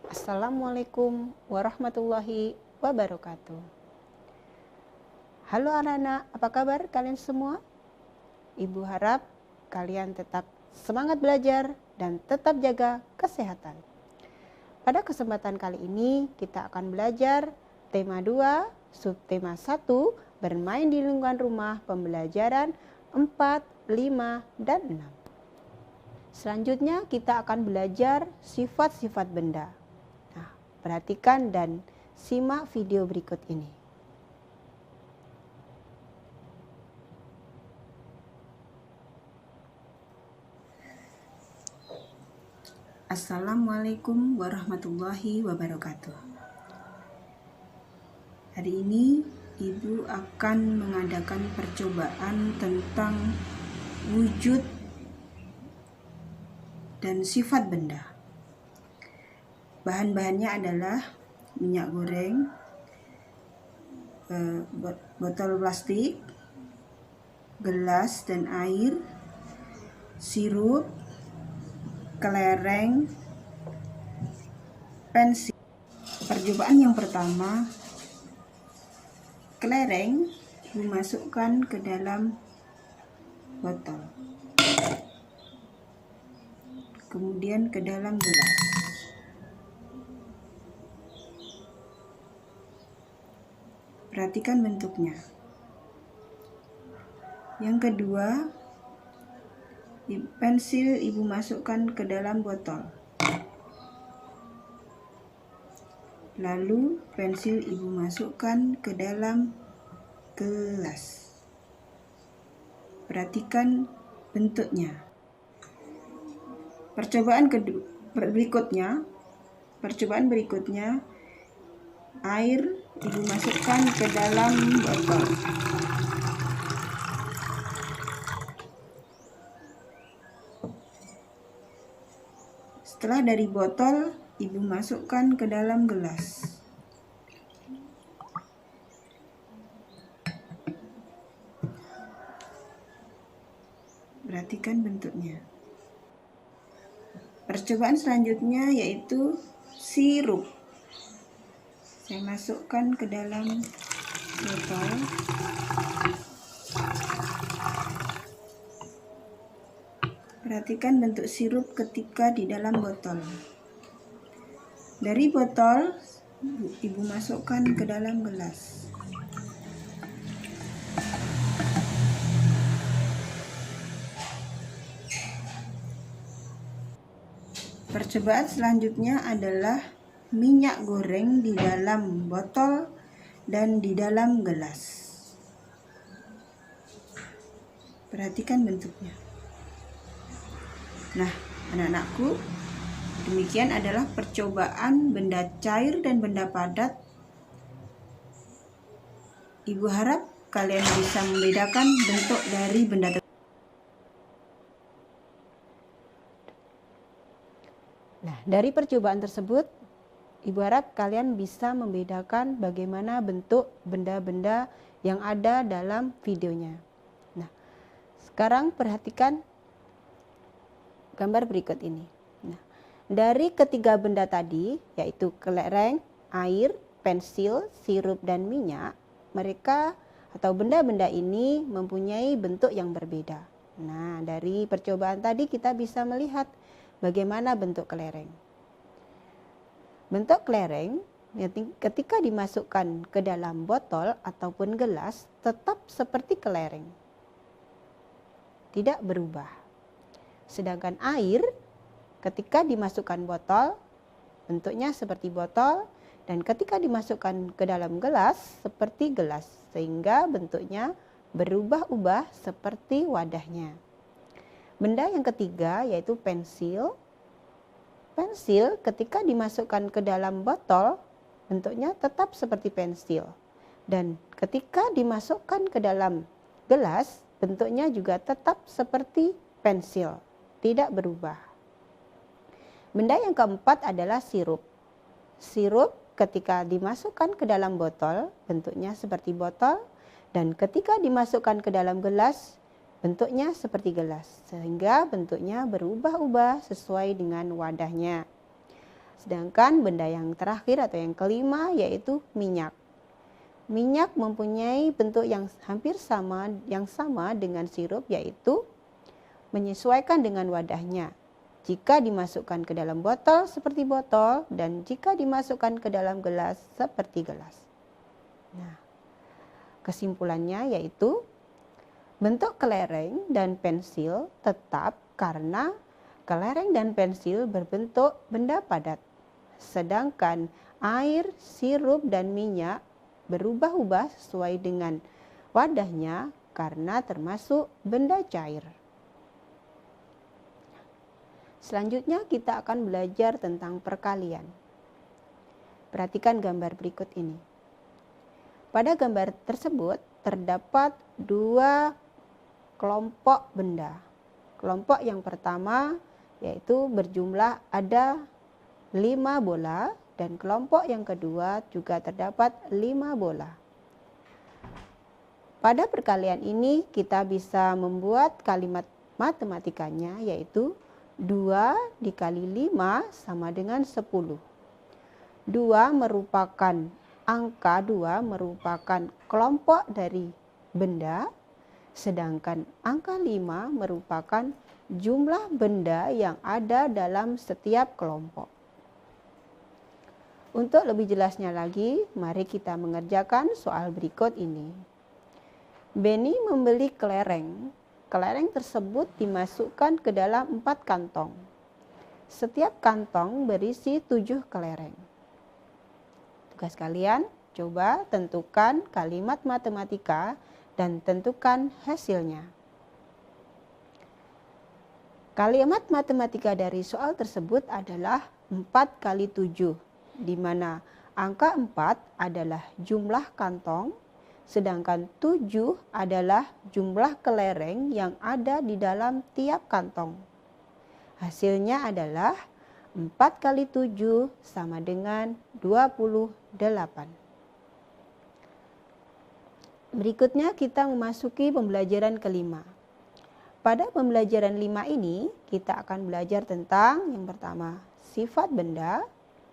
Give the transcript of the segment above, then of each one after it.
Assalamualaikum warahmatullahi wabarakatuh. Halo anak-anak, apa kabar kalian semua? Ibu harap kalian tetap semangat belajar dan tetap jaga kesehatan. Pada kesempatan kali ini kita akan belajar tema 2, subtema 1, bermain di lingkungan rumah, pembelajaran 4, 5, dan 6. Selanjutnya kita akan belajar sifat-sifat benda. Nah, perhatikan dan simak video berikut ini. Assalamualaikum warahmatullahi wabarakatuh. Hari ini Ibu akan mengadakan percobaan tentang wujud dan sifat benda. Bahan-bahannya adalah minyak goreng, botol plastik, gelas dan air, sirup, kelereng, pensil. Percobaan yang pertama, kelereng dimasukkan ke dalam botol, kemudian ke dalam gelas. Perhatikan bentuknya. Yang kedua, pensil Ibu masukkan ke dalam botol. Lalu pensil Ibu masukkan ke dalam gelas. Perhatikan bentuknya. Percobaan berikutnya, air Ibu masukkan ke dalam botol. Setelah dari botol, Ibu masukkan ke dalam gelas. Perhatikan bentuknya. Percobaan selanjutnya yaitu sirup. Saya masukkan ke dalam botol. Perhatikan bentuk sirup ketika di dalam botol. Dari botol, Ibu masukkan ke dalam gelas. Percobaan selanjutnya adalah minyak goreng di dalam botol dan di dalam gelas. Perhatikan bentuknya. Nah, anak-anakku, demikian adalah percobaan benda cair dan benda padat. Ibu harap kalian bisa membedakan bentuk dari benda tersebut. Nah, dari percobaan tersebut, Ibu harap kalian bisa membedakan bagaimana bentuk benda-benda yang ada dalam videonya. Nah, sekarang perhatikan gambar berikut ini. Nah, dari ketiga benda tadi, yaitu kelereng, air, pensil, sirup, dan minyak, mereka atau benda-benda ini mempunyai bentuk yang berbeda. Nah, dari percobaan tadi kita bisa melihat bagaimana bentuk kelereng. Bentuk kelereng ketika dimasukkan ke dalam botol ataupun gelas tetap seperti kelereng, tidak berubah. Sedangkan air ketika dimasukkan botol bentuknya seperti botol, dan ketika dimasukkan ke dalam gelas seperti gelas, sehingga bentuknya berubah-ubah seperti wadahnya. Benda yang ketiga yaitu pensil. Pensil ketika dimasukkan ke dalam botol bentuknya tetap seperti pensil, dan ketika dimasukkan ke dalam gelas bentuknya juga tetap seperti pensil, tidak berubah. Benda yang keempat adalah sirup. Sirup ketika dimasukkan ke dalam botol bentuknya seperti botol, dan ketika dimasukkan ke dalam gelas bentuknya seperti gelas, sehingga bentuknya berubah-ubah sesuai dengan wadahnya. Sedangkan benda yang terakhir atau yang kelima yaitu minyak. Minyak mempunyai bentuk yang hampir sama dengan sirup, yaitu menyesuaikan dengan wadahnya. Jika dimasukkan ke dalam botol seperti botol, dan jika dimasukkan ke dalam gelas seperti gelas. Nah, kesimpulannya yaitu bentuk kelereng dan pensil tetap karena kelereng dan pensil berbentuk benda padat. Sedangkan air, sirup, dan minyak berubah-ubah sesuai dengan wadahnya karena termasuk benda cair. Selanjutnya kita akan belajar tentang perkalian. Perhatikan gambar berikut ini. Pada gambar tersebut terdapat dua kelompok benda. Kelompok yang pertama yaitu berjumlah ada 5 bola, dan kelompok yang kedua juga terdapat 5 bola. Pada perkalian ini kita bisa membuat kalimat matematikanya, yaitu 2 dikali 5 sama dengan 10. 2 merupakan kelompok dari benda, sedangkan angka 5 merupakan jumlah benda yang ada dalam setiap kelompok. Untuk lebih jelasnya lagi, mari kita mengerjakan soal berikut ini. Benny membeli kelereng. Kelereng tersebut dimasukkan ke dalam 4 kantong. Setiap kantong berisi 7 kelereng. Tugas kalian, coba tentukan kalimat matematika dan tentukan hasilnya. Kalimat matematika dari soal tersebut adalah 4 kali 7. Di mana angka 4 adalah jumlah kantong, sedangkan 7 adalah jumlah kelereng yang ada di dalam tiap kantong. Hasilnya adalah 4 kali 7 sama dengan 28. Berikutnya kita memasuki pembelajaran kelima. Pada pembelajaran 5 ini kita akan belajar tentang yang pertama sifat benda,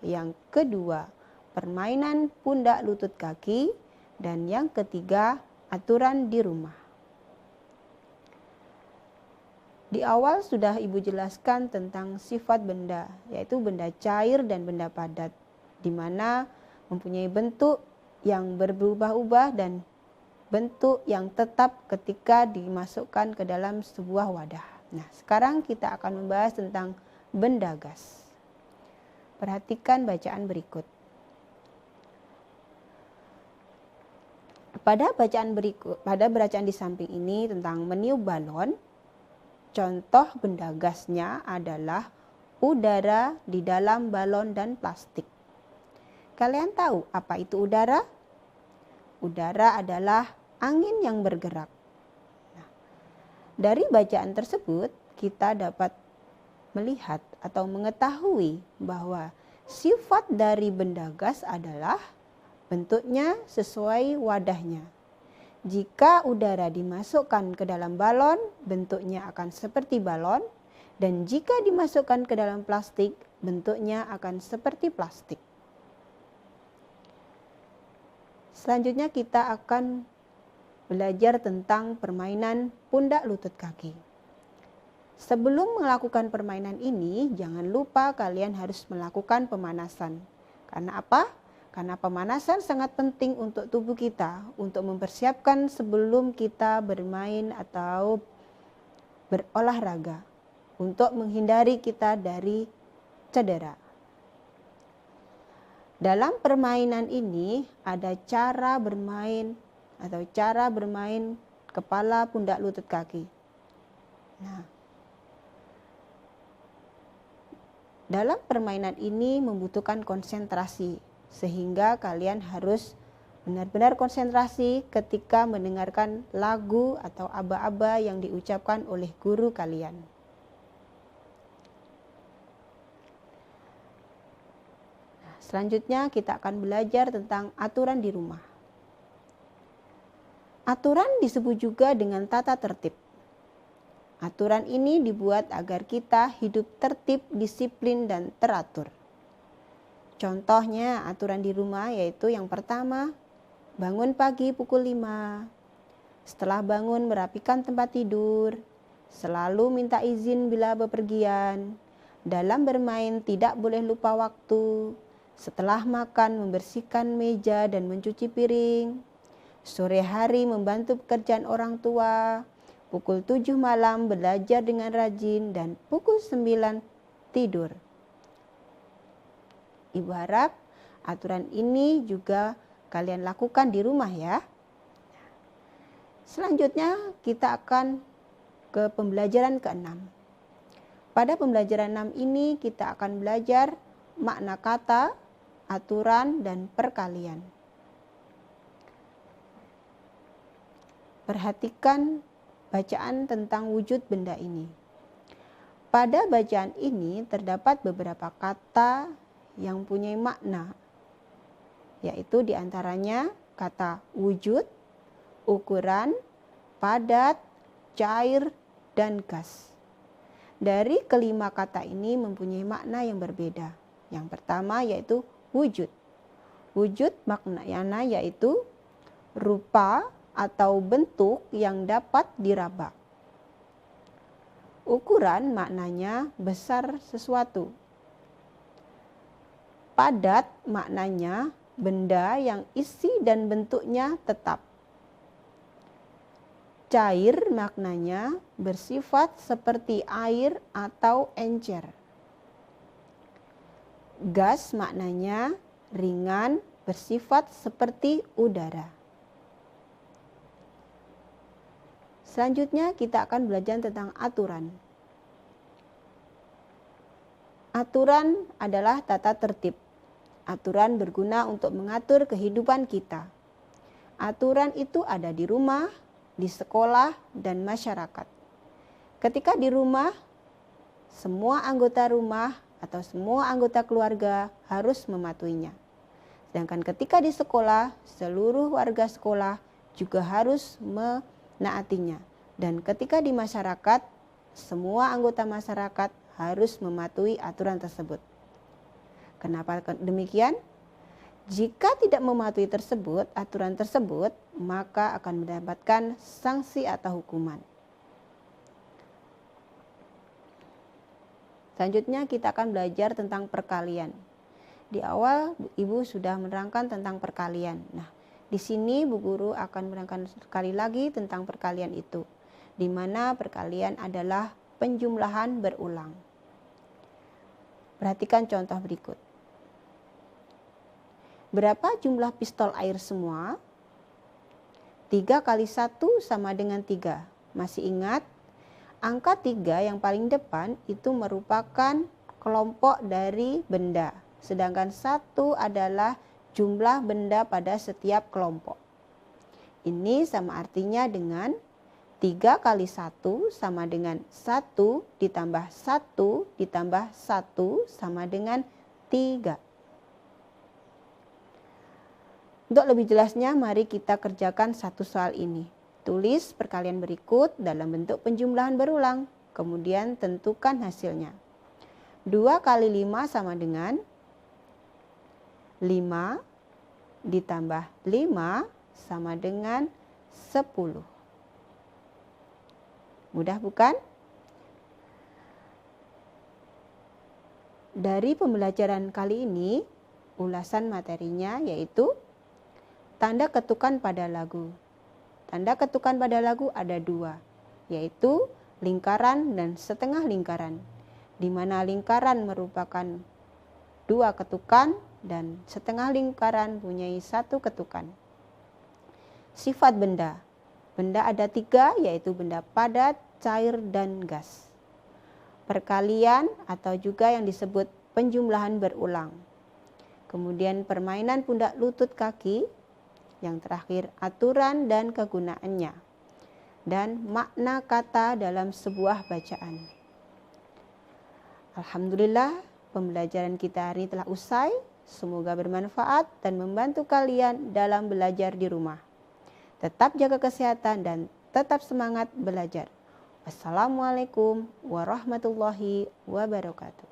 yang kedua permainan pundak lutut kaki, dan yang ketiga aturan di rumah. Di awal sudah Ibu jelaskan tentang sifat benda, yaitu benda cair dan benda padat, di mana mempunyai bentuk yang berubah-ubah dan bentuk yang tetap ketika dimasukkan ke dalam sebuah wadah. Nah, sekarang kita akan membahas tentang benda gas. Perhatikan bacaan berikut. Pada bacaan di samping ini tentang meniup balon, contoh benda gasnya adalah udara di dalam balon dan plastik. Kalian tahu apa itu udara? Udara adalah angin yang bergerak. Nah, dari bacaan tersebut kita dapat melihat atau mengetahui bahwa sifat dari benda gas adalah bentuknya sesuai wadahnya. Jika udara dimasukkan ke dalam balon, bentuknya akan seperti balon, dan jika dimasukkan ke dalam plastik, bentuknya akan seperti plastik. Selanjutnya kita akan belajar tentang permainan pundak lutut kaki. Sebelum melakukan permainan ini, jangan lupa kalian harus melakukan pemanasan. Karena apa? Karena pemanasan sangat penting untuk tubuh kita, untuk mempersiapkan sebelum kita bermain atau berolahraga, untuk menghindari kita dari cedera. Dalam permainan ini ada cara bermain kepala pundak lutut kaki. Nah, dalam permainan ini membutuhkan konsentrasi, sehingga kalian harus benar-benar konsentrasi ketika mendengarkan lagu atau aba-aba yang diucapkan oleh guru kalian. Selanjutnya kita akan belajar tentang aturan di rumah. Aturan disebut juga dengan tata tertib. Aturan ini dibuat agar kita hidup tertib, disiplin, dan teratur. Contohnya aturan di rumah yaitu yang pertama, bangun pagi pukul 5. Setelah bangun merapikan tempat tidur, selalu minta izin bila bepergian. Dalam bermain tidak boleh lupa waktu. Setelah makan membersihkan meja dan mencuci piring. Sore hari membantu pekerjaan orang tua. Pukul 7 malam belajar dengan rajin dan pukul 9 tidur. Ibu harap aturan ini juga kalian lakukan di rumah ya. Selanjutnya kita akan ke pembelajaran ke-6. Pada pembelajaran 6 ini kita akan belajar makna kata, aturan, dan perkalian. Perhatikan bacaan tentang wujud benda ini. Pada bacaan ini terdapat beberapa kata yang punya makna, yaitu diantaranya kata wujud, ukuran, padat, cair, dan gas. Dari kelima kata ini mempunyai makna yang berbeda. Yang pertama yaitu wujud. Wujud maknanya yaitu rupa atau bentuk yang dapat diraba. Ukuran maknanya besar sesuatu. Padat maknanya benda yang isi dan bentuknya tetap. Cair maknanya bersifat seperti air atau encer. Gas maknanya ringan, bersifat seperti udara. Selanjutnya kita akan belajar tentang aturan. Aturan adalah tata tertib. Aturan berguna untuk mengatur kehidupan kita. Aturan itu ada di rumah, di sekolah, dan masyarakat. Ketika di rumah, semua anggota rumah atau semua anggota keluarga harus mematuhinya. Sedangkan ketika di sekolah, seluruh warga sekolah juga harus menaatinya. Dan ketika di masyarakat, semua anggota masyarakat harus mematuhi aturan tersebut. Kenapa demikian? Jika tidak mematuhi aturan tersebut, maka akan mendapatkan sanksi atau hukuman. Selanjutnya kita akan belajar tentang perkalian. Di awal Ibu sudah menerangkan tentang perkalian. Nah, di sini Bu Guru akan menerangkan sekali lagi tentang perkalian itu, di mana perkalian adalah penjumlahan berulang. Perhatikan contoh berikut. Berapa jumlah pistol air semua? 3 kali 1 sama dengan 3. Masih ingat? Angka 3 yang paling depan itu merupakan kelompok dari benda. Sedangkan 1 adalah jumlah benda pada setiap kelompok. Ini sama artinya dengan 3 kali 1 sama dengan 1 ditambah 1 ditambah 1 sama dengan 3. Untuk lebih jelasnya, mari kita kerjakan satu soal ini. Tulis perkalian berikut dalam bentuk penjumlahan berulang. Kemudian tentukan hasilnya. 2 kali 5 sama dengan 5 ditambah 5 sama dengan 10. Mudah bukan? Dari pembelajaran kali ini, ulasan materinya yaitu tanda ketukan pada lagu. Tanda ketukan pada lagu ada 2, yaitu lingkaran dan setengah lingkaran, di mana lingkaran merupakan 2 ketukan dan setengah lingkaran punya 1 ketukan. Sifat benda. Benda ada 3, yaitu benda padat, cair, dan gas. Perkalian atau juga yang disebut penjumlahan berulang. Kemudian permainan pundak lutut kaki. Yang terakhir aturan dan kegunaannya. Dan makna kata dalam sebuah bacaan. Alhamdulillah, pembelajaran kita hari ini telah usai. Semoga bermanfaat dan membantu kalian dalam belajar di rumah. Tetap jaga kesehatan dan tetap semangat belajar. Wassalamualaikum warahmatullahi wabarakatuh.